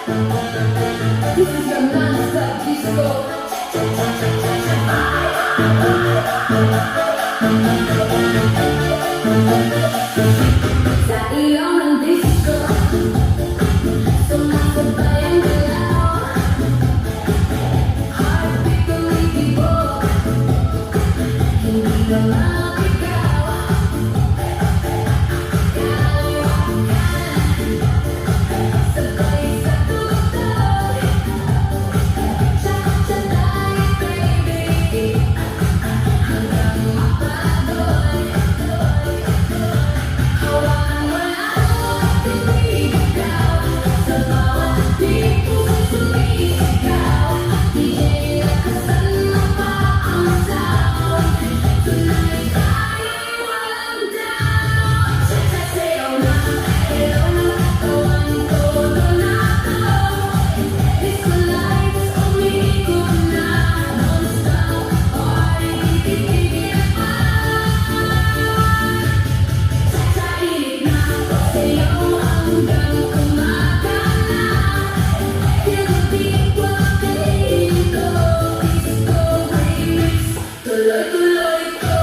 This is your non-stop disco. Sa ilaw ng disco, sumasabay ang galaw. Heartbeat tumitibok, hindi ka mabigaw. Sabay sa tugtog, cha-cha tayo baby, hanggang mapadoy. Hawakan mo lang at bibitaw, sa bawat beat puso'y sumisigaw. DJ lakasan mo pa ang sound, tonight tayo'y walang down. Cha-cha sayaw na, ilaw ng katawan ko, donato. Disco lights umiikot na, non-stop party, titigil pa. Cha-cha init na, sayaw hanggang umaga na. Feel the beat, walking ko, disco remix, tuloy-tuloy ko.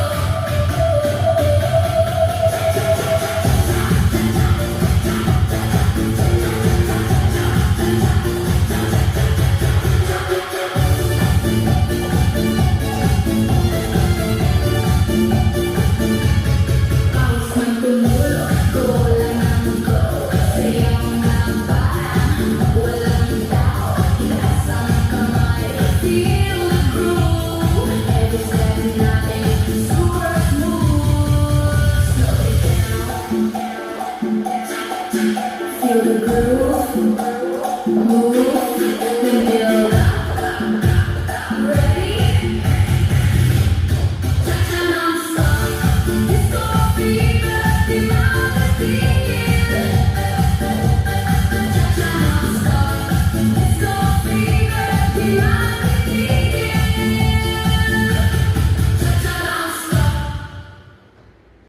Pawis man tumulo, gola ng go, sayaw ng parang walang tao. Inasang kamay, feel the groove, every step natin super smooth. Slow it down, feel the groove, move.